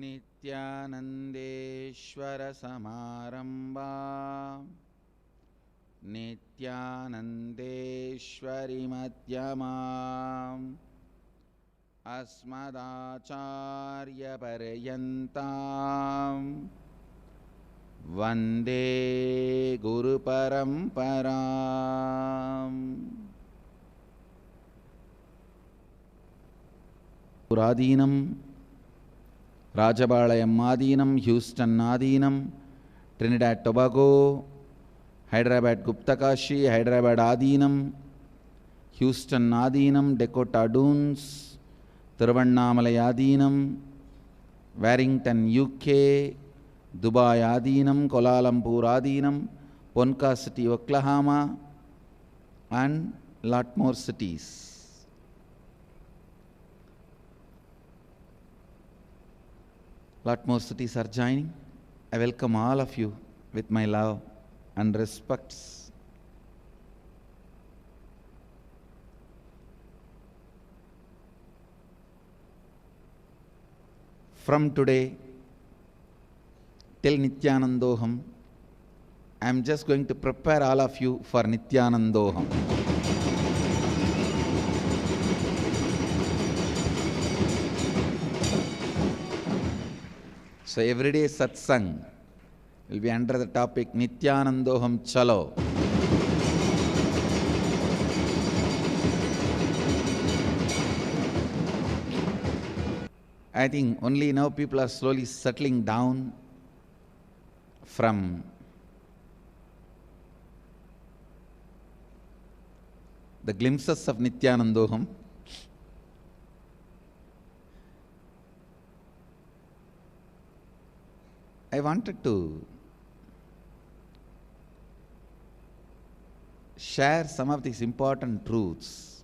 नित्यानन्देश्वर समारम्भा नित्यानन्देश्वरी मध्यमाम् अस्मदाचार्यपर्यन्ताम् वन्दे गुरुपरम्पराम्। पुरादीनं राजबाळयम् आदीनं, ह्यूस्टन् आदीनं, ट्रिनिडाड् टोबागो, हैदराबाद गुप्तकाशी, हैदराबाद आदीनं, ह्यूस्टन् आदीनं, डेकोटा डून्स्, तिरुवण्णामलै आदीनं, वारिङ्ग्टन् UK, दुबाई आदीनं, कोलालम्पूर् आदीनं, Ponca City Oklahoma, and lot more cities. Lot more cities are joining. I welcome all of you with my love and respects. From today till Nityanandoham, I am just going to prepare all of you for Nityanandoham. So everyday satsang will be under the topic Nityanandoham Chalo. I think only now people are slowly settling down from the glimpses of Nityanandoham. I wanted to share some of these important truths.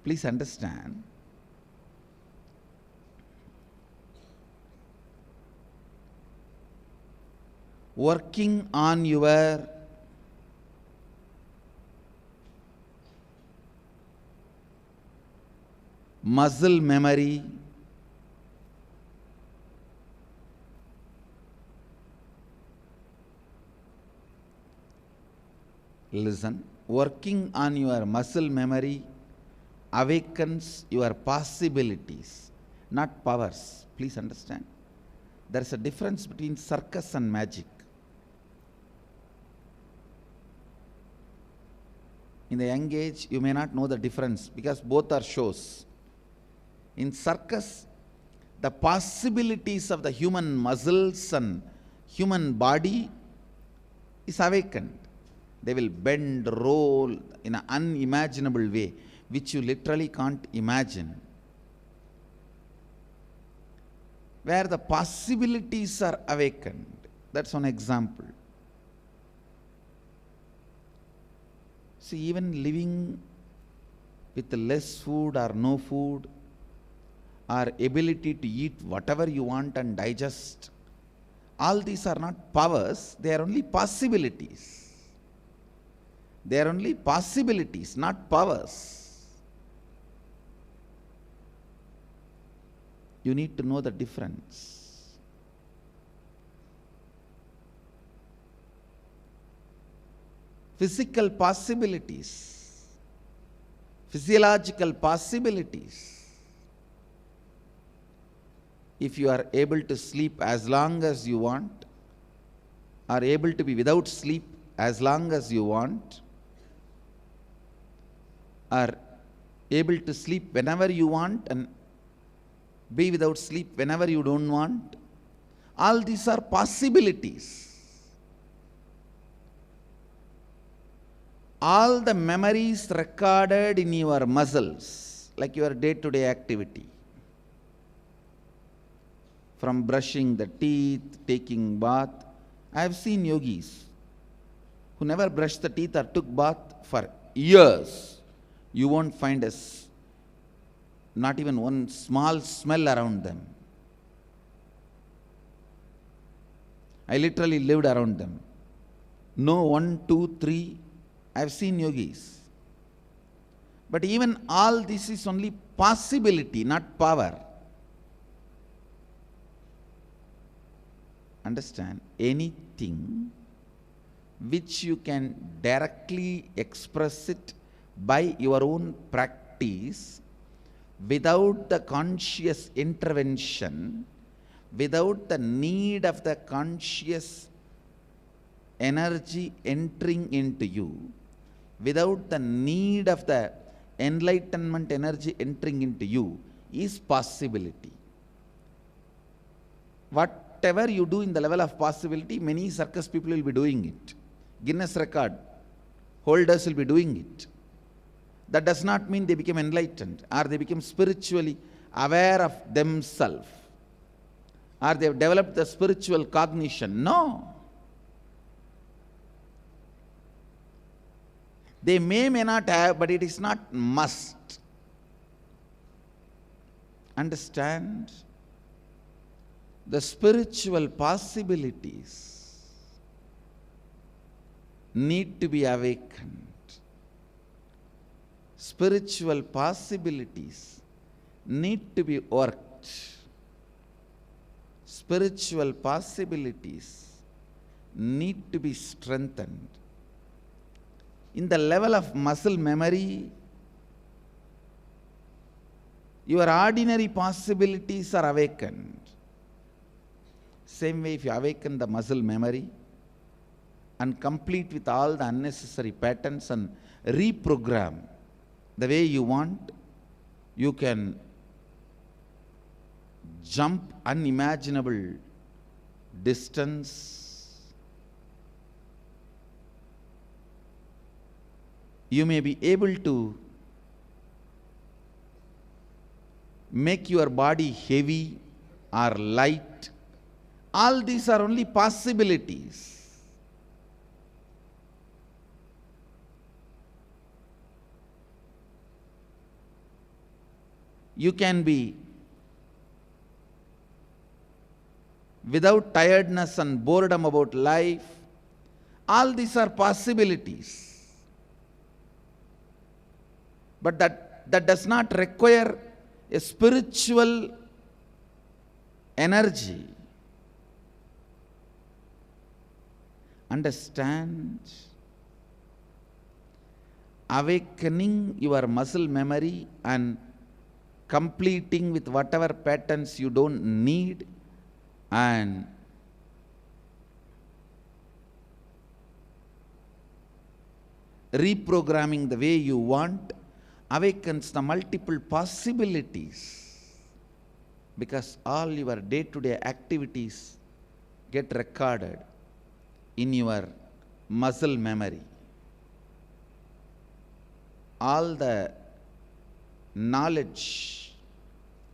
Please understand, working on your muscle memory, listen, working on your muscle memory awakens your possibilities, not powers. Please understand. There is a difference between circus and magic. In the young age, you may not know the difference because both are shows. In circus, the possibilities of the human muscles and human body is awakened. They will bend, roll in an unimaginable way, which you literally can't imagine. Where the possibilities are awakened. That's one example. See, even living with less food or no food, or ability to eat whatever you want and digest, all these are not powers, they are only possibilities. They are only possibilities, not powers. You need to know the difference. Physical possibilities, physiological possibilities. If you are able to sleep as long as you want, or able to be without sleep as long as you want, or able to sleep whenever you want and be without sleep whenever you don't want, all these are possibilities. All the memories recorded in your muscles, like your day-to-day activity, from brushing the teeth, taking bath. I have seen yogis who never brushed the teeth or took bath for years. You won't find not even one small smell around them. I literally lived around them. No 1, 2, 3. I have seen yogis. But even all this is only possibility, not power. Understand? Anything which you can directly express it by your own practice without the conscious intervention, without the need of the conscious energy entering into you, without the need of the enlightenment energy entering into you, is possibility. Whatever you do in the level of possibility, many circus people will be doing it. Guinness record holders will be doing it. That does not mean they become enlightened or they become spiritually aware of themselves or they have developed the spiritual cognition. No. They may not have, but it is not must. Understand? The spiritual possibilities need to be awakened. Spiritual possibilities need to be worked. Spiritual possibilities need to be strengthened. In the level of muscle memory, your ordinary possibilities are awakened. Same way, if you awaken the muscle memory and complete with all the unnecessary patterns and reprogram the way you want, you can jump unimaginable distance. You may be able to make your body heavy or light. All these are only possibilities. You can be without tiredness and boredom about life. All these are possibilities. But that does not require a spiritual energy. Understand? Awakening your muscle memory and completing with whatever patterns you don't need and reprogramming the way you want awakens the multiple possibilities, because all your day-to-day activities get recorded in your muscle memory. All the knowledge,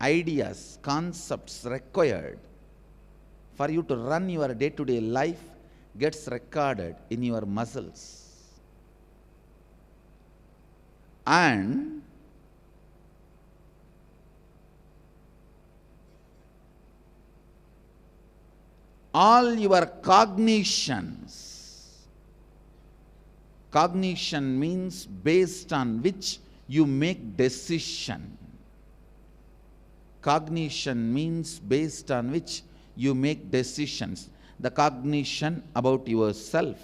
ideas, concepts required for you to run your day-to-day life gets recorded in your muscles. And all your cognitions, cognition means based on which you make decision. Cognition means based on which you make decisions. The cognition about yourself,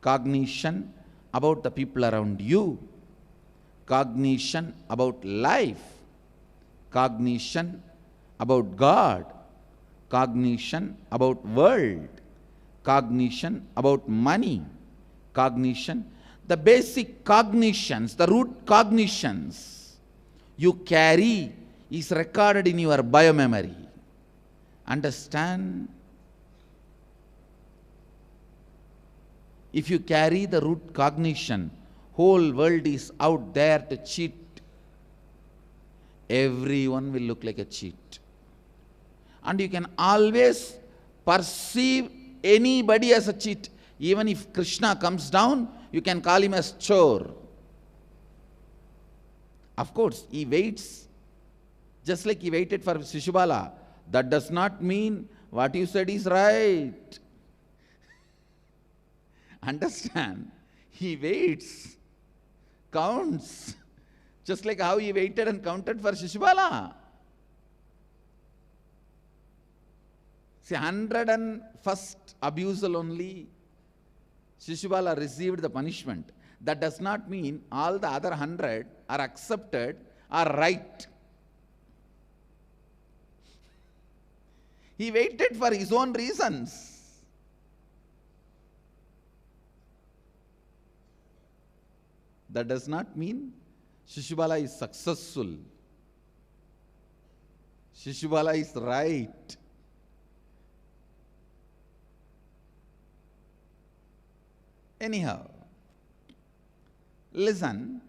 cognition about the people around you, cognition about life, cognition about God, cognition about world, cognition about money, cognition, the basic cognitions, the root cognitions you carry is recorded in your biomemory. Understand? If you carry the root cognition, whole world is out there to cheat. Everyone will look like a cheat. And you can always perceive anybody as a cheat. Even if Krishna comes down, you can call him as chore. Of course, he waits, just like he waited for Shishubala. That does not mean what you said is right. Understand? He waits, counts, just like how he waited and counted for Shishubala. See, 101st abusal only Shishupala received the punishment. That does not mean all the other 100 are accepted or right. He waited for his own reasons. That does not mean Shishupala is successful. Shishupala is right. Anyhow, listen,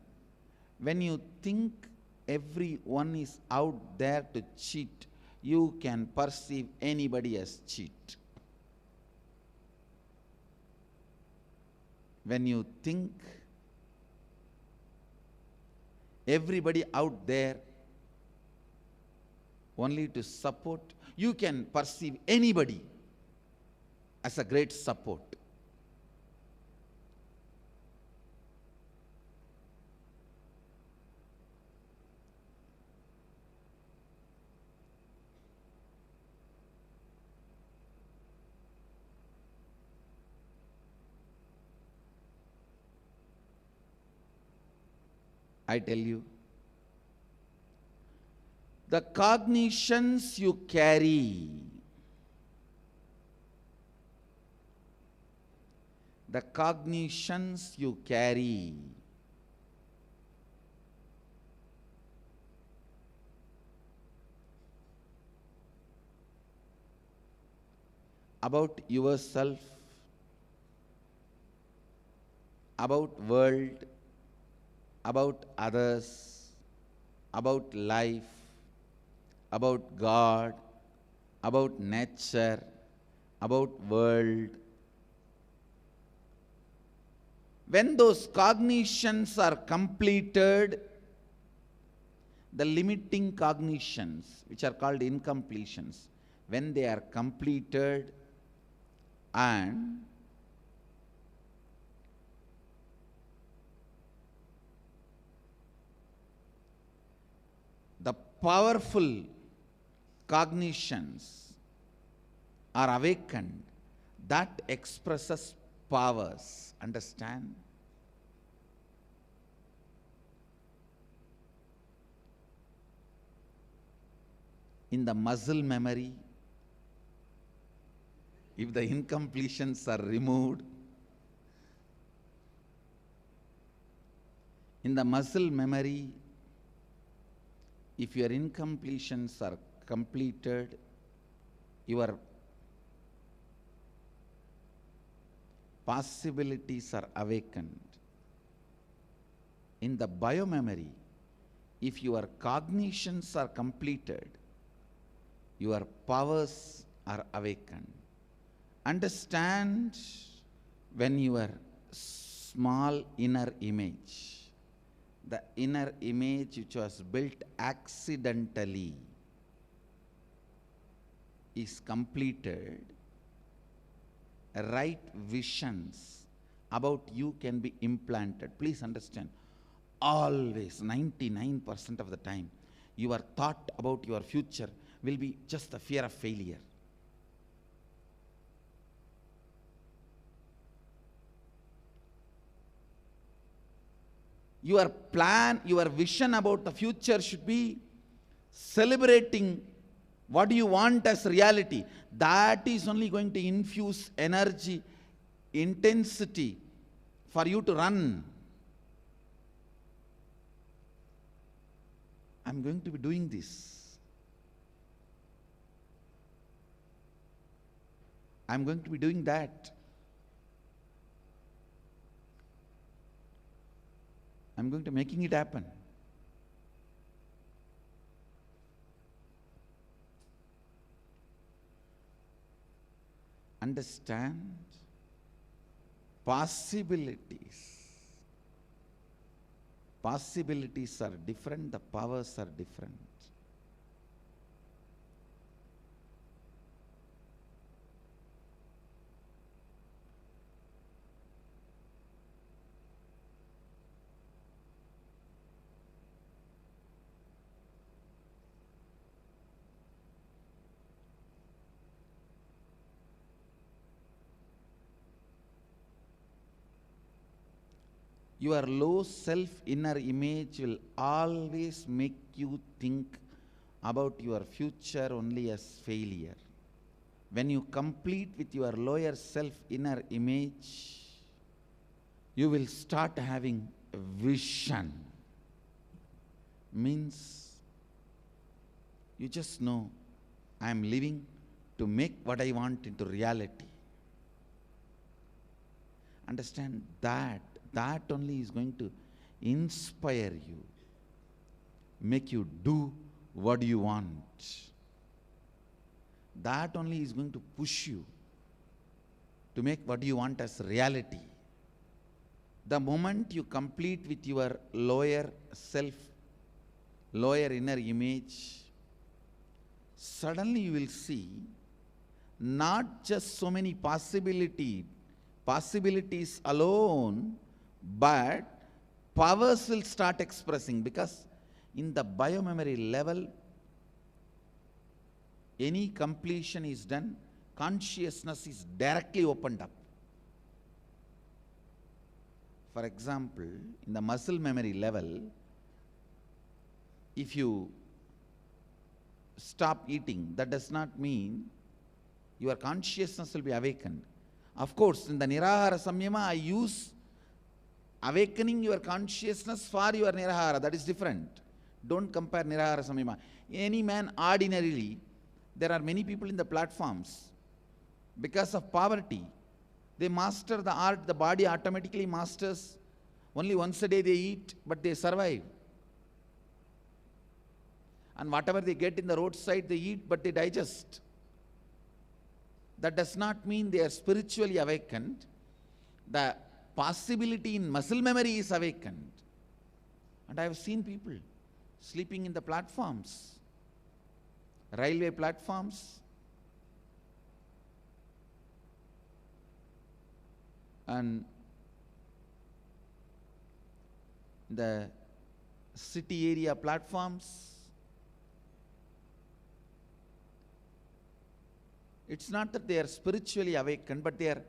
when you think everyone is out there to cheat, you can perceive anybody as cheat. When you think everybody out there only to support, you can perceive anybody as a great support. I tell you, the cognitions you carry, the cognitions you carry about yourself, about world, about others, about life, about God, about nature, about world. When those cognitions are completed, the limiting cognitions, which are called incompletions, when they are completed and the powerful cognitions are awakened, that expresses powers. Understand? In the muscle memory, if the incompletions are removed, in the muscle memory, if your incompletions are completed, your possibilities are awakened. In the biomemory, if your cognitions are completed, your powers are awakened. Understand, when your small inner image, the inner image which was built accidentally, is completed, right visions about you can be implanted. Please understand, always 99% of the time, your thought about your future will be just the fear of failure. Your plan, your vision about the future should be celebrating what you want as reality. That is only going to infuse energy, intensity for you to run. I'm going to be doing this. I'm going to be doing that. I'm going to making it happen. Understand, possibilities. Possibilities are different, the powers are different. Your low self inner image will always make you think about your future only as failure. When you complete with your lower self inner image, you will start having a vision. Means you just know, I am living to make what I want into reality. Understand that. That only is going to inspire you, make you do what you want. That only is going to push you to make what you want as reality. The moment you complete with your lower self, lower inner image, suddenly you will see not just so many possibilities alone, but powers will start expressing, because in the biomemory level, any completion is done, consciousness is directly opened up. For example, in the muscle memory level, if you stop eating, that does not mean your consciousness will be awakened. Of course, in the Nirahara Samyama, I use awakening your consciousness for your Nirahara. That is different. Don't compare Nirahara Samyama. Any man ordinarily, there are many people in the platforms, because of poverty, they master the art, the body automatically masters. Only once a day they eat, but they survive. And whatever they get in the roadside, they eat, but they digest. That does not mean they are spiritually awakened. The possibility in muscle memory is awakened. And I have seen people sleeping in the platforms, railway platforms, and the city area platforms. It's not that they are spiritually awakened, but their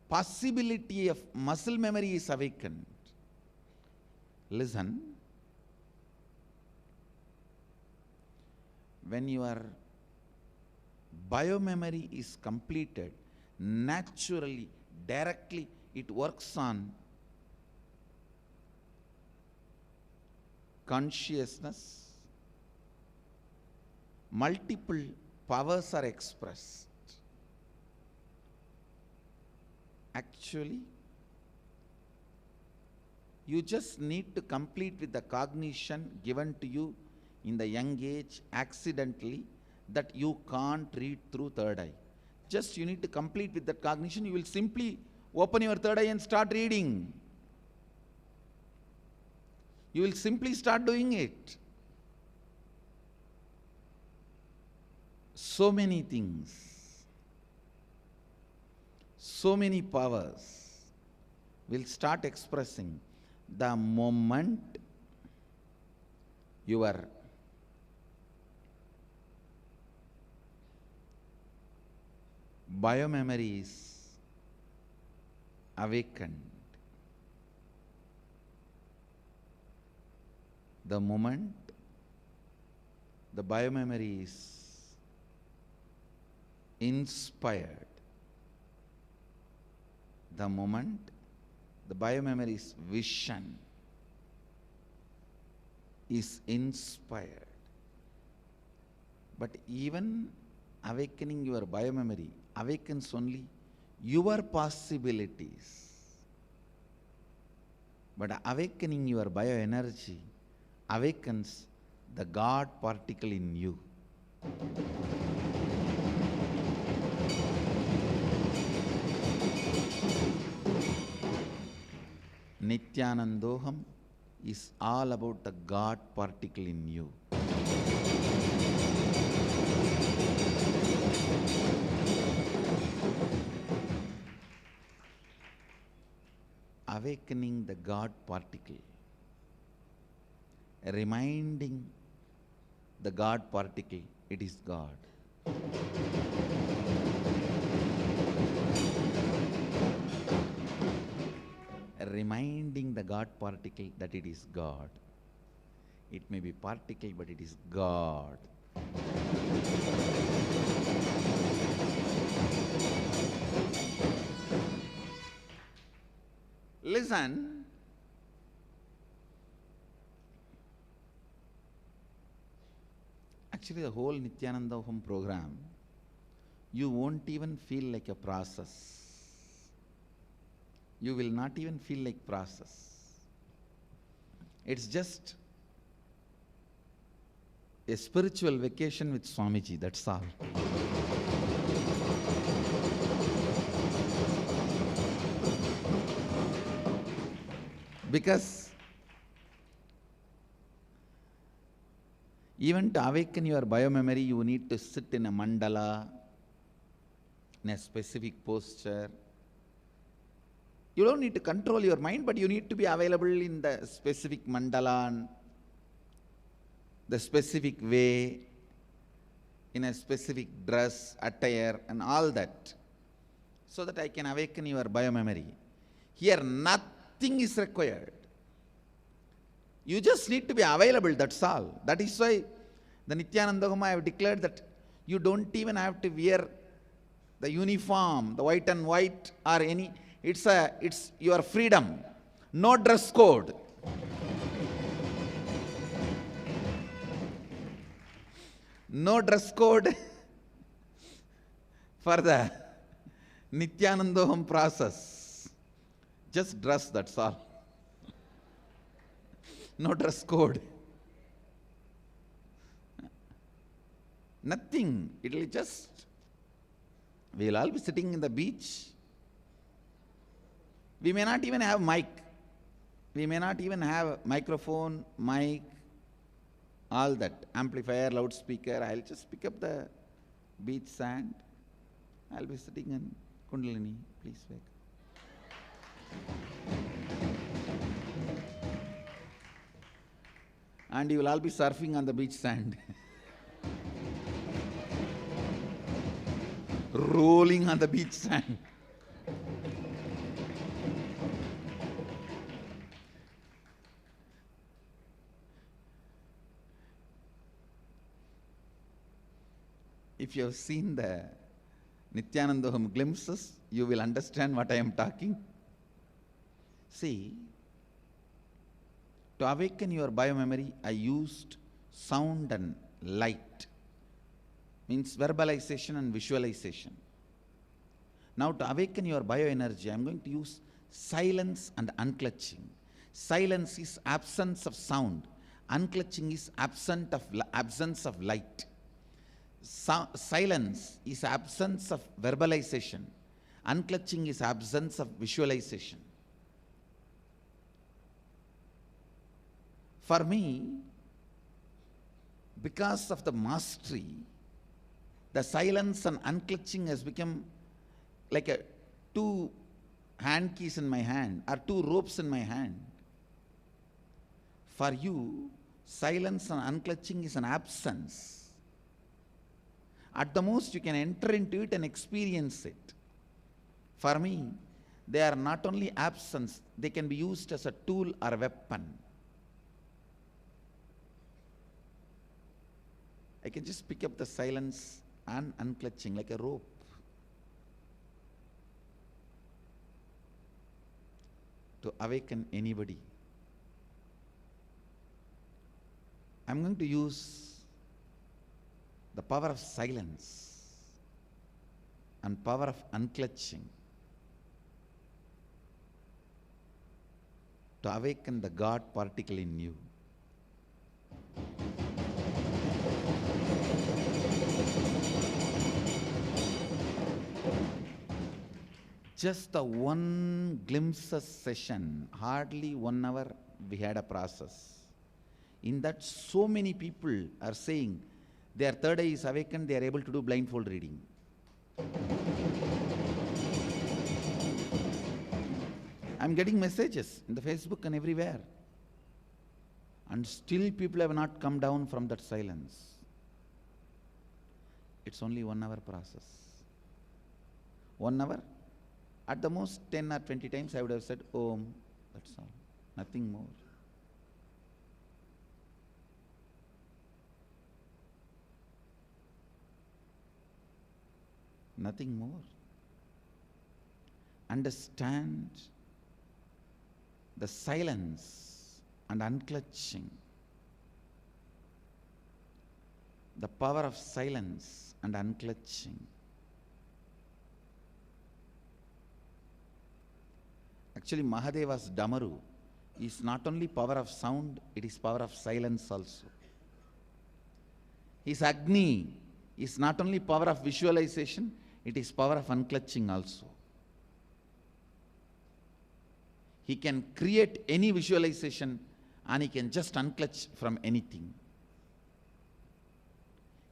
possibility of muscle memory is awakened. Listen, when your biomemory is completed, naturally, directly, it works on consciousness. Multiple powers are expressed. Actually, you just need to complete with the cognition given to you in the young age accidentally, that you can't read through third eye. Just you need to complete with that cognition. You will simply open your third eye and start reading. You will simply start doing it. So many things, so many powers will start expressing the moment your biomemory is awakened. The moment the biomemory is inspired, the moment the biomemory's vision is inspired. But even awakening your biomemory awakens only your possibilities. But awakening your bioenergy awakens the God particle in you. Nityanandoham is all about the God particle in you. Awakening the God particle, reminding the God particle it is God. reminding the God particle that it is God. It may be particle, but it is God. Listen. Actually, the whole Nityananda Home program, you won't even feel like a process. You will not even feel like process. It's just a spiritual vacation with Swamiji, that's all. Because even to awaken your biomemory, you need to sit in a mandala, in a specific posture. You don't need to control your mind, but you need to be available in the specific mandala, and the specific way, in a specific dress, attire, and all that, so that I can awaken your biomemory. Here, nothing is required. You just need to be available, that's all. That is why the Nityananda Homa I have declared that you don't even have to wear the uniform, the white and white or any, it's your freedom. No dress code. No dress code for the Nityananda Home process. Just dress, that's all. No dress code. Nothing. It will just, we will all be sitting in the beach. We may not even have mic. We may not even have microphone, mic, all that, amplifier, loudspeaker. I'll just pick up the beach sand. I'll be sitting in Kundalini. Please wake. And you will all be surfing on the beach sand. Rolling on the beach sand. If you have seen the Nityananda Home glimpses, you will understand what I am talking. See, to awaken your biomemory, I used sound and light, means verbalization and visualization. Now to awaken your bioenergy, I am going to use silence and unclutching. Silence is absence of sound. Unclutching is absence of light. Silence is absence of verbalization. Unclutching is absence of visualization. For me, because of the mastery, the silence and unclutching has become like two hand keys in my hand or two ropes in my hand. For you, silence and unclutching is an absence. At the most, you can enter into it and experience it. For me, they are not only absence, they can be used as a tool or a weapon. I can just pick up the silence and unclutching like a rope. To awaken anybody. I'm going to use the power of silence and power of unclutching to awaken the God particle in you. Just the one glimpses session, hardly 1 hour we had a process. In that, so many people are saying their third eye is awakened, they are able to do blindfold reading. I'm getting messages in the Facebook and everywhere. And still people have not come down from that silence. It's only 1 hour process. 1 hour? At the most 10 or 20 times I would have said Om, That's all. Nothing more. Nothing more. Understand the silence and unclutching. The power of silence and unclutching. Actually, Mahadeva's Damaru is not only power of sound, it is power of silence also. His Agni is not only power of visualization, it is power of unclutching also. He can create any visualization and he can just unclutch from anything.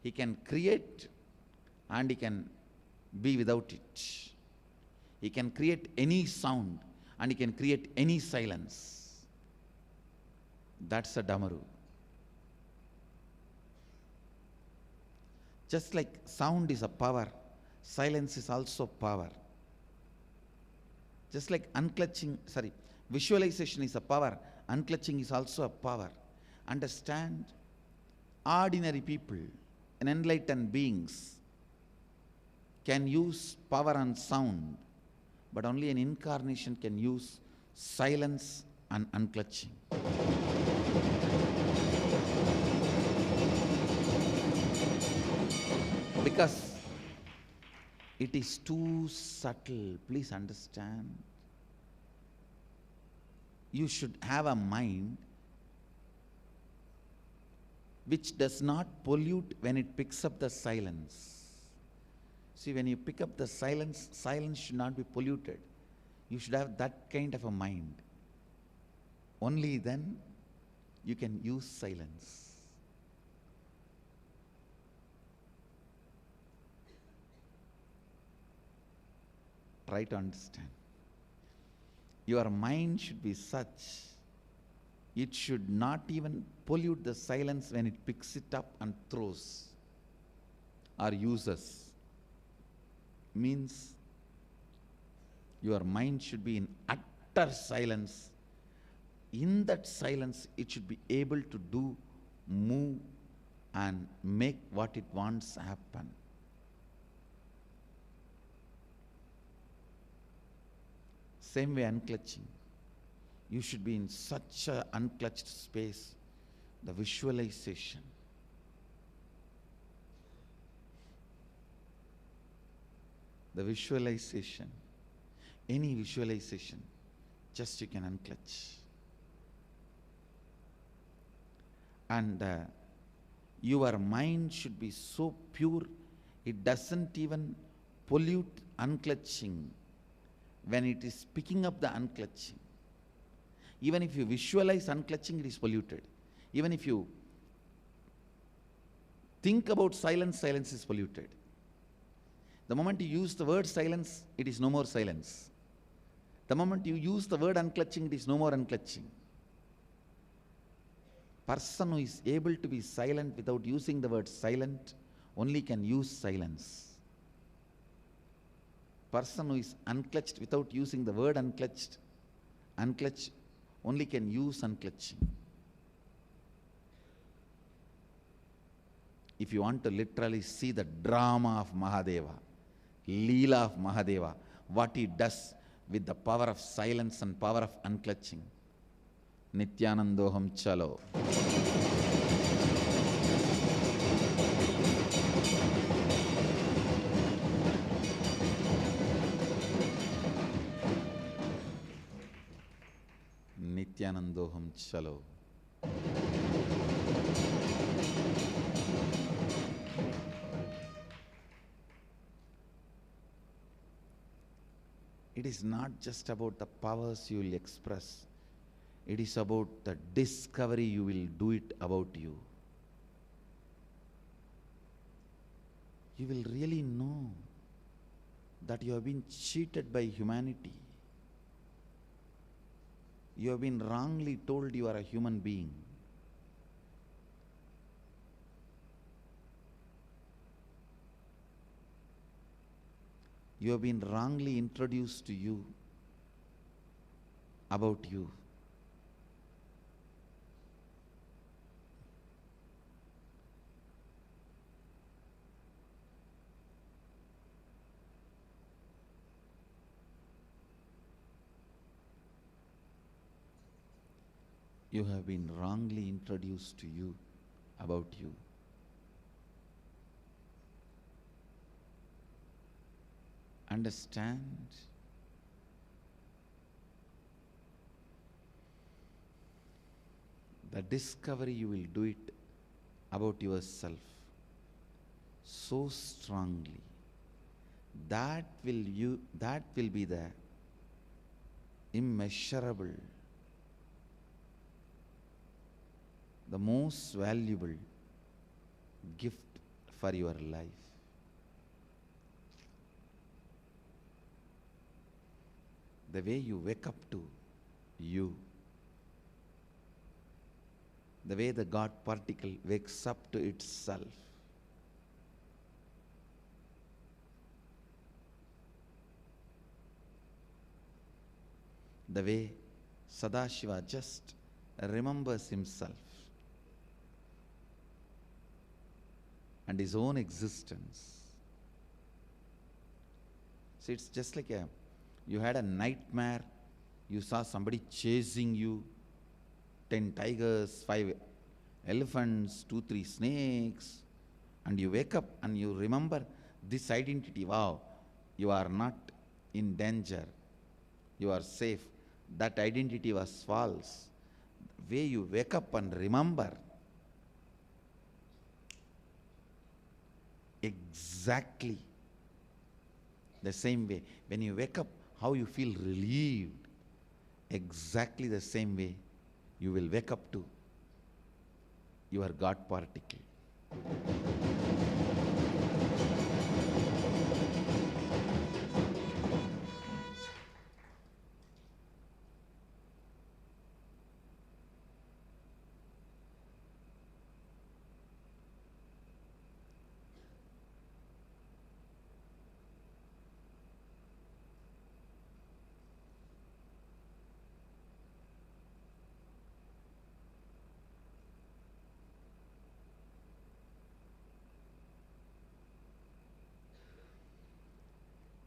He can create and he can be without it. He can create any sound and he can create any silence. That's a Damaru. Just like sound is a power, silence is also power. Just like visualization is a power, unclutching is also a power. Understand, ordinary people and enlightened beings can use power and sound, but only an incarnation can use silence and unclutching. Because it is too subtle. Please understand. You should have a mind which does not pollute when it picks up the silence. See, when you pick up the silence, silence should not be polluted. You should have that kind of a mind. Only then you can use silence. Try to understand. Your mind should be such, it should not even pollute the silence when it picks it up and throws or uses. Means your mind should be in utter silence. In that silence, it should be able to do, move, and make what it wants happen. Same way unclutching. You should be in such an unclutched space, the visualization. The visualization, any visualization, just you can unclutch. And your mind should be so pure, it doesn't even pollute unclutching when it is picking up the unclutching. Even if you visualize unclutching, it is polluted. Even if you think about silence, silence is polluted. The moment you use the word silence, it is no more silence. The moment you use the word unclutching, it is no more unclutching. Person who is able to be silent without using the word silent only can use silence. Person who is unclutched without using the word unclutched only can use unclutching. If you want to literally see the drama of Mahadeva, Leela of Mahadeva, what he does with the power of silence and power of unclutching, Nityanandoham chalo. Nityanandoham chalo. It is not just about the powers you will express. It is about the discovery you will do it about you. You will really know that you have been cheated by humanity. You have been wrongly told you are a human being. You have been wrongly introduced to you about you. You have been wrongly introduced to you about you. Understand the discovery you will do it about yourself so strongly that will be the immeasurable, the most valuable gift for your life. The way you wake up to you, the way the God particle wakes up to itself, the way Sadashiva just remembers himself and his own existence. See, it's just like you had a nightmare, you saw somebody chasing you, 10 tigers, 5 elephants, 2, 3 snakes, and you wake up and you remember this identity. Wow, you are not in danger, you are safe. That identity was false. The way you wake up and remember, exactly the same way. When you wake up, how you feel relieved, exactly the same way you will wake up to your God particle.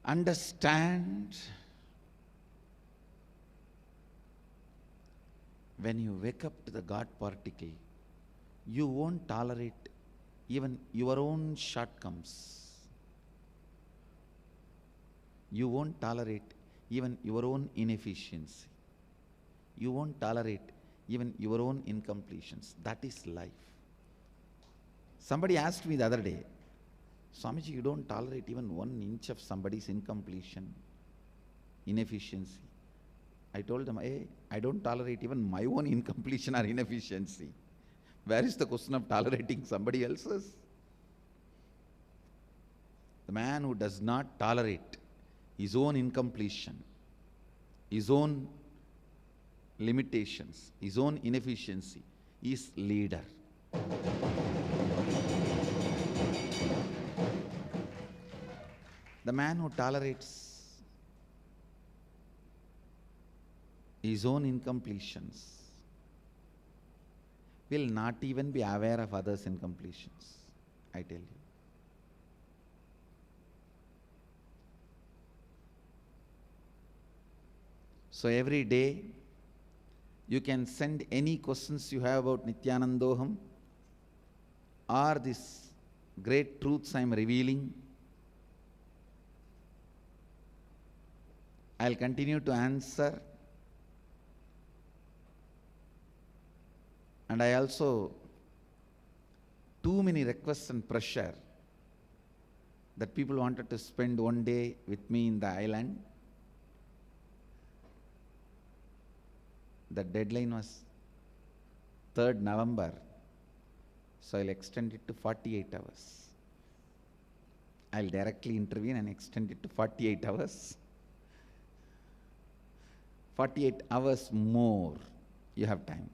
Understand, when you wake up to the God particle, you won't tolerate even your own shortcomings. You won't tolerate even your own inefficiency. You won't tolerate even your own incompletions. That is life. Somebody asked me the other day, Swamiji, you don't tolerate even 1 inch of somebody's incompletion, inefficiency. I told them, hey, I don't tolerate even my own incompletion or inefficiency. Where is the question of tolerating somebody else's? The man who does not tolerate his own incompletion, his own limitations, his own inefficiency, is leader. The man who tolerates his own incompletions will not even be aware of others' incompletions, I tell you. So every day you can send any questions you have about Nityanandoham or these great truths I am revealing. I'll continue to answer. And I also, too many requests and pressure that people wanted to spend 1 day with me in the island. The deadline was 3rd November, so I'll extend it to 48 hours. I'll directly intervene and extend it to 48 hours. 48 hours more, you have time.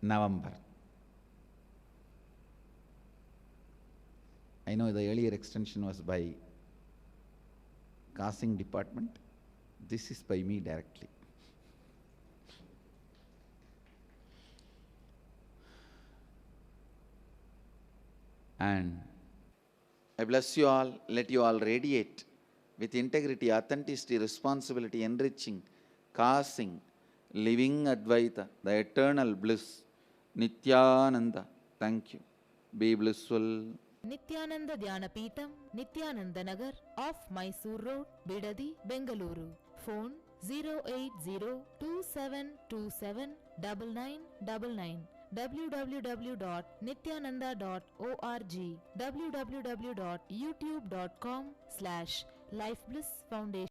November. I know the earlier extension was by casting department. This is by me directly. And I bless you all. Let you all radiate with integrity, authenticity, responsibility, enriching, casting, living Advaita, the eternal bliss, Nityananda. Thank you. Be blissful. Nityananda Dhyanapitham, Nityananda Nagar, off Mysore Road, Bidadi, Bengaluru. Phone 08027279999. www.nityananda.org, www.youtube.com/lifeblissfoundation.